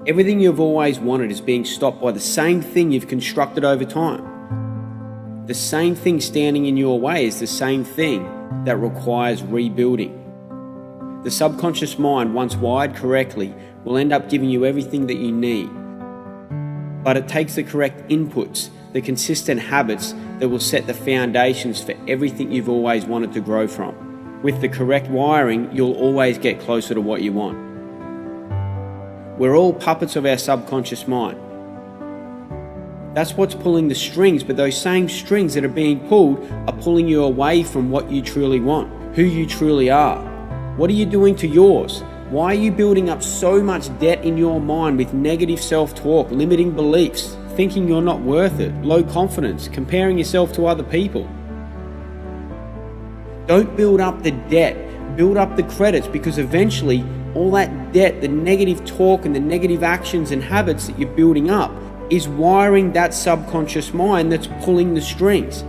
Everything you've always wanted is being stopped by the same thing you've constructed over time. The same thing standing in your way is the same thing that requires rebuilding. The subconscious mind, once wired correctly, will end up giving you everything that you need. But it takes the correct inputs, the consistent habits that will set the foundations for everything you've always wanted to grow from. With the correct wiring, you'll always get closer to what you want. We're all puppets of our subconscious mind. That's what's pulling the strings, but those same strings that are being pulled are pulling you away from what you truly want, who you truly are. What are you doing to yours? Why are you building up so much debt in your mind with negative self-talk, limiting beliefs, thinking you're not worth it, low confidence, comparing yourself to other people? Don't build up the debt, build up the credits, because eventually all that debt, the negative talk and the negative actions and habits that you're building up is wiring that subconscious mind that's pulling the strings.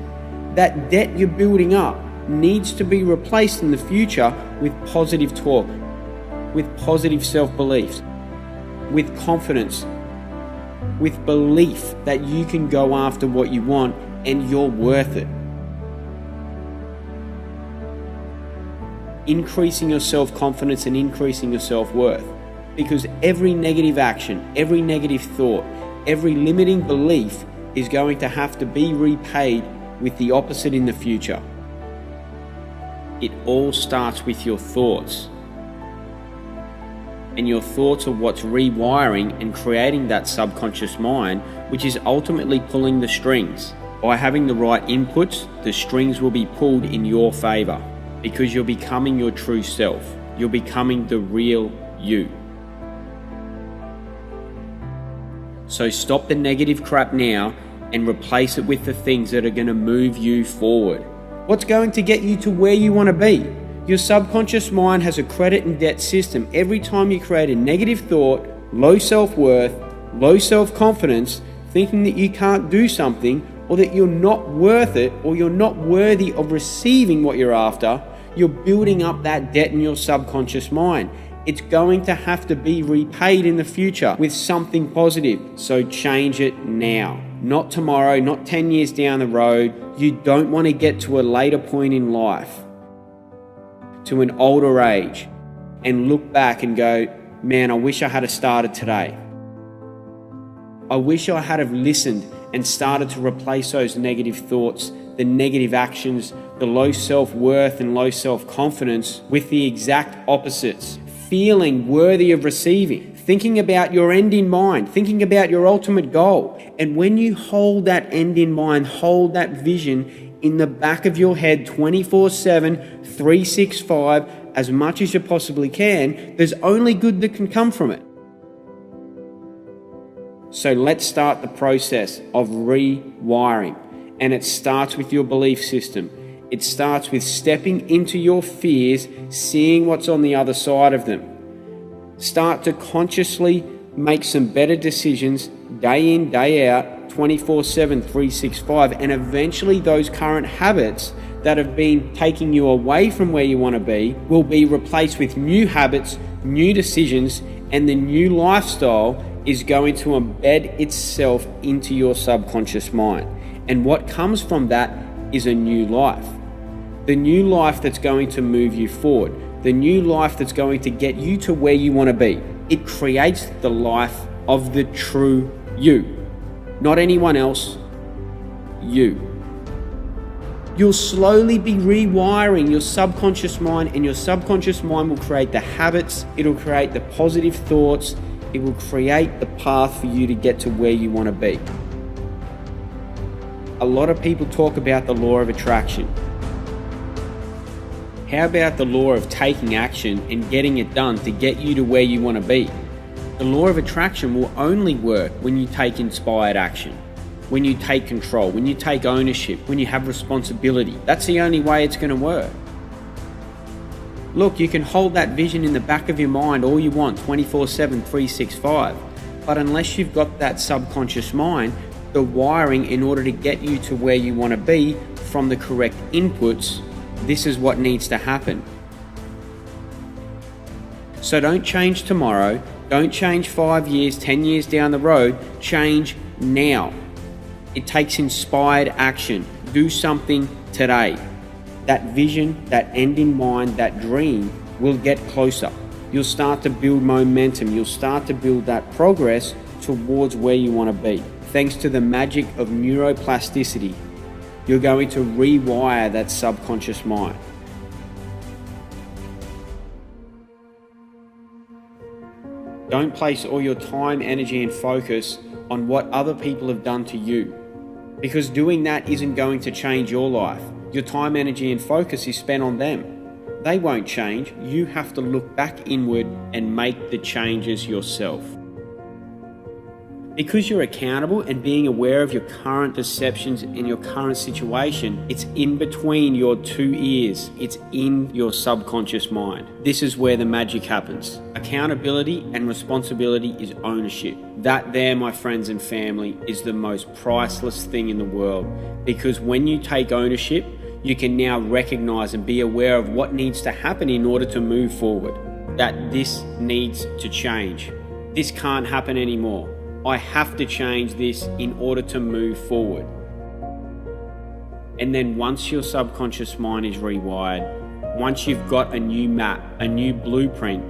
That debt you're building up needs to be replaced in the future with positive talk, with positive self-beliefs, with confidence, with belief that you can go after what you want and you're worth it. Increasing your self-confidence and increasing your self-worth, because every negative action, every negative thought, every limiting belief is going to have to be repaid with the opposite in the future. It all starts with your thoughts. And your thoughts are what's rewiring and creating that subconscious mind, which is ultimately pulling the strings. By having the right inputs, the strings will be pulled in your favor, because you're becoming your true self. You're becoming the real you. So stop the negative crap now and replace it with the things that are going to move you forward. What's going to get you to where you want to be? Your subconscious mind has a credit and debt system. Every time you create a negative thought, low self-worth, low self-confidence, thinking that you can't do something, or that you're not worth it, or you're not worthy of receiving what you're after, you're building up that debt in your subconscious mind. It's going to have to be repaid in the future with something positive. So change it now, not tomorrow, not 10 years down the road. You don't want to get to a later point in life, to an older age, and look back and go, man, I wish I had started today. I wish I had have listened and started to replace those negative thoughts, the negative actions, the low self-worth and low self-confidence with the exact opposites. Feeling worthy of receiving, thinking about your end in mind, thinking about your ultimate goal. And when you hold that end in mind, hold that vision in the back of your head 24/7, 365, as much as you possibly can, there's only good that can come from it. So let's start the process of rewiring. And it starts with your belief system. It starts with stepping into your fears, seeing what's on the other side of them. Start to consciously make some better decisions day in, day out, 24/7, 365, and eventually those current habits that have been taking you away from where you want to be will be replaced with new habits, new decisions, and the new lifestyle is going to embed itself into your subconscious mind. And what comes from that is a new life. The new life that's going to move you forward. The new life that's going to get you to where you want to be. It creates the life of the true you. Not anyone else, you. You'll slowly be rewiring your subconscious mind, and your subconscious mind will create the habits, it'll create the positive thoughts, it will create the path for you to get to where you want to be. A lot of people talk about the law of attraction. How about the law of taking action and getting it done to get you to where you want to be? The law of attraction will only work when you take inspired action, when you take control, when you take ownership, when you have responsibility. That's the only way it's going to work. Look, you can hold that vision in the back of your mind all you want, 24/7, 365. But unless you've got that subconscious mind, the wiring in order to get you to where you want to be from the correct inputs, this is what needs to happen. So don't change tomorrow, Don't change 5 years, 10 years down the road. Change now. It takes inspired action. Do something today. That vision, that end in mind, that dream will get closer. You'll start to build momentum. You'll start to build that progress towards where you want to be. Thanks to the magic of neuroplasticity, you're going to rewire that subconscious mind. Don't place all your time, energy, and focus on what other people have done to you, because doing that isn't going to change your life. Your time, energy, and focus is spent on them. They won't change. You have to look back inward and make the changes yourself. Because you're accountable and being aware of your current perceptions in your current situation, it's in between your two ears. It's in your subconscious mind. This is where the magic happens. Accountability and responsibility is ownership. That there, my friends and family, is the most priceless thing in the world. Because when you take ownership, you can now recognize and be aware of what needs to happen in order to move forward. That this needs to change. This can't happen anymore. I have to change this in order to move forward. And then once your subconscious mind is rewired, once you've got a new map, a new blueprint,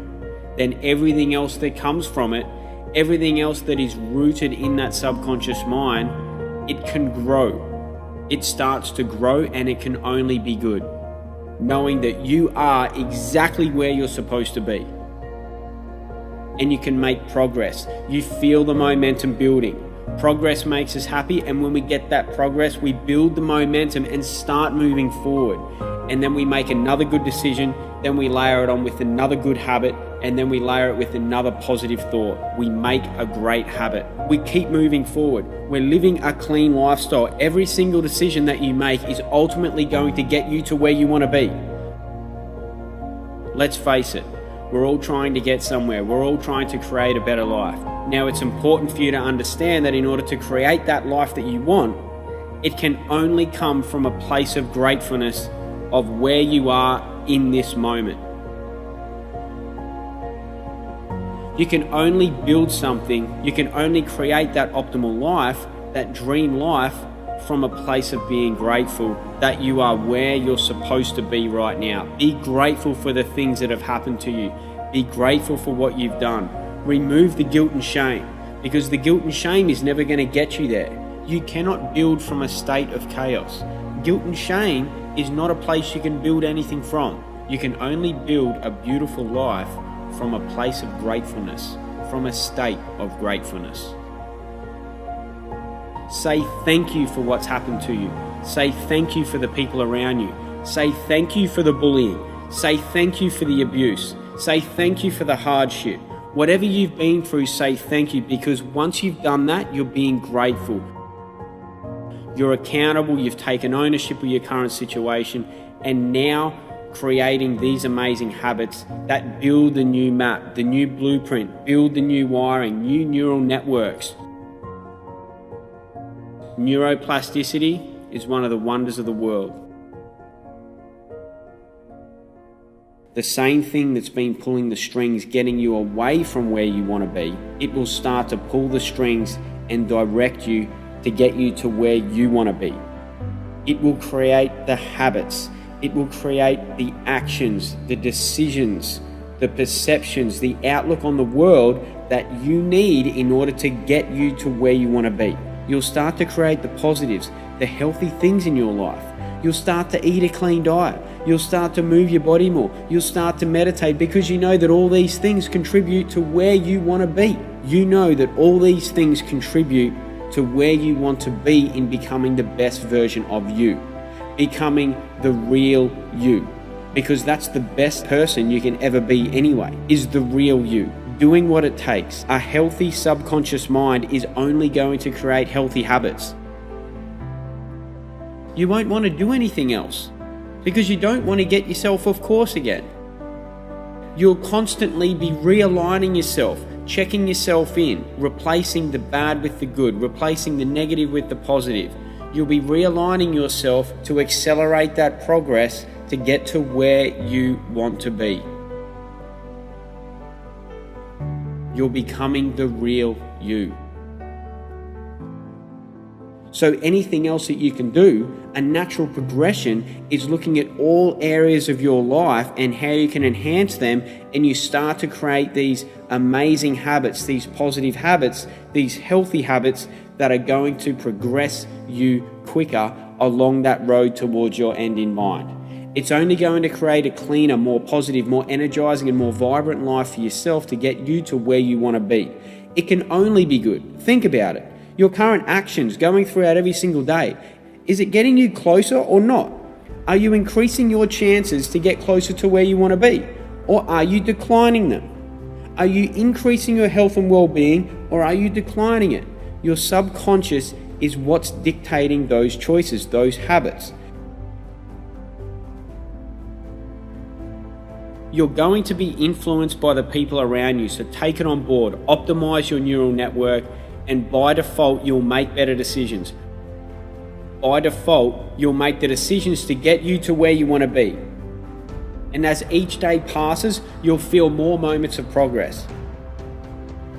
then everything else that comes from it, everything else that is rooted in that subconscious mind, it can grow. It starts to grow, and it can only be good. Knowing that you are exactly where you're supposed to be. And you can make progress. You feel the momentum building. Progress makes us happy, and when we get that progress, we build the momentum and start moving forward. And then we make another good decision, then we layer it on with another good habit, and then we layer it with another positive thought. We make a great habit. We keep moving forward. We're living a clean lifestyle. Every single decision that you make is ultimately going to get you to where you want to be. Let's face it. We're all trying to get somewhere. We're all trying to create a better life. Now, it's important for you to understand that in order to create that life that you want, it can only come from a place of gratefulness of where you are in this moment. You can only build something, you can only create that optimal life, that dream life, from a place of being grateful that you are where you're supposed to be right now. Be grateful for the things that have happened to you. Be grateful for what you've done. Remove the guilt and shame, because the guilt and shame is never going to get you there. You cannot build from a state of chaos. Guilt and shame is not a place you can build anything from. You can only build a beautiful life from a place of gratefulness, from a state of gratefulness. Say thank you for what's happened to you. Say thank you for the people around you. Say thank you for the bullying. Say thank you for the abuse. Say thank you for the hardship. Whatever you've been through, say thank you, because once you've done that, you're being grateful. You're accountable, you've taken ownership of your current situation, and now creating these amazing habits that build the new map, the new blueprint, build the new wiring, new neural networks. Neuroplasticity is one of the wonders of the world. The same thing that's been pulling the strings, getting you away from where you want to be, it will start to pull the strings and direct you to get you to where you want to be. It will create the habits, it will create the actions, the decisions, the perceptions, the outlook on the world that you need in order to get you to where you want to be. You'll start to create the positives, the healthy things in your life. You'll start to eat a clean diet. You'll start to move your body more. You'll start to meditate, because you know that all these things contribute to where you want to be. You know that all these things contribute to where you want to be in becoming the best version of you, becoming the real you, because that's the best person you can ever be anyway, is the real you. Doing what it takes. A healthy subconscious mind is only going to create healthy habits. You won't want to do anything else, because you don't want to get yourself off course again. You'll constantly be realigning yourself, checking yourself in, replacing the bad with the good, replacing the negative with the positive. You'll be realigning yourself to accelerate that progress to get to where you want to be. you're becoming the real you. So anything else that you can do, a natural progression is looking at all areas of your life and how you can enhance them, and you start to create these amazing habits, these positive habits, these healthy habits that are going to progress you quicker along that road towards your end in mind. It's only going to create a cleaner, more positive, more energizing and more vibrant life for yourself to get you to where you want to be. It can only be good. Think about it. Your current actions going throughout every single day, is it getting you closer or not? Are you increasing your chances to get closer to where you want to be? Or are you declining them? Are you increasing your health and well-being, or are you declining it? Your subconscious is what's dictating those choices, those habits. You're going to be influenced by the people around you, so take it on board, optimize your neural network, and by default, you'll make better decisions. By default, you'll make the decisions to get you to where you want to be. And as each day passes, you'll feel more moments of progress.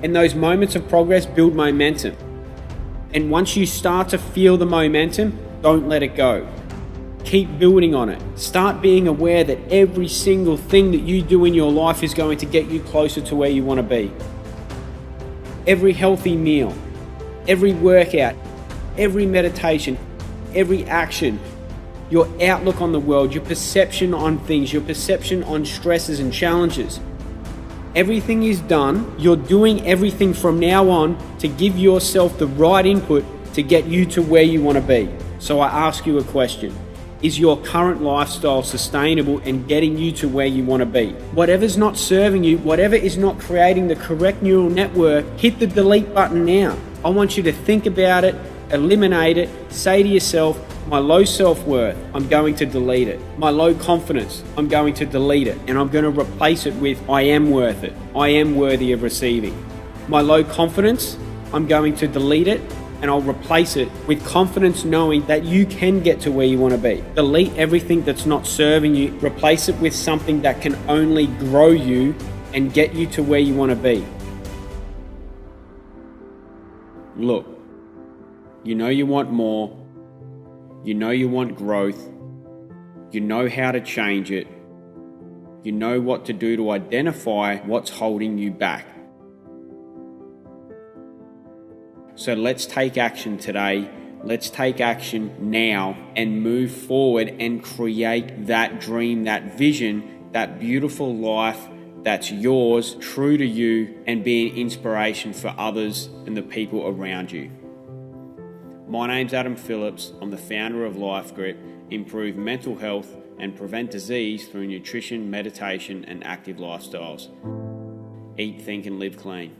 And those moments of progress build momentum. And once you start to feel the momentum, don't let it go. Keep building on it. Start being aware that every single thing that you do in your life is going to get you closer to where you want to be. Every healthy meal, every workout, every meditation, every action, your outlook on the world, your perception on things, your perception on stresses and challenges. Everything is done. You're doing everything from now on to give yourself the right input to get you to where you want to be. So I ask you a question. Is your current lifestyle sustainable and getting you to where you want to be? Whatever's not serving you, whatever is not creating the correct neural network, hit the delete button now. I want you to think about it, eliminate it, say to yourself, my low self-worth, I'm going to delete it. My low confidence, I'm going to delete it. And I'm going to replace it with, I am worth it. I am worthy of receiving. My low confidence, I'm going to delete it, and I'll replace it with confidence, knowing that you can get to where you want to be. Delete everything that's not serving you. Replace it with something that can only grow you and get you to where you want to be. Look, you know you want more. You know you want growth. You know how to change it. You know what to do to identify what's holding you back. So let's take action today. Let's take action now and move forward and create that dream, that vision, that beautiful life that's yours, true to you, and be an inspiration for others and the people around you. My name's Adam Phillips. I'm the founder of Life Grip. Improve mental health and prevent disease through nutrition, meditation, and active lifestyles. Eat, think, and live clean.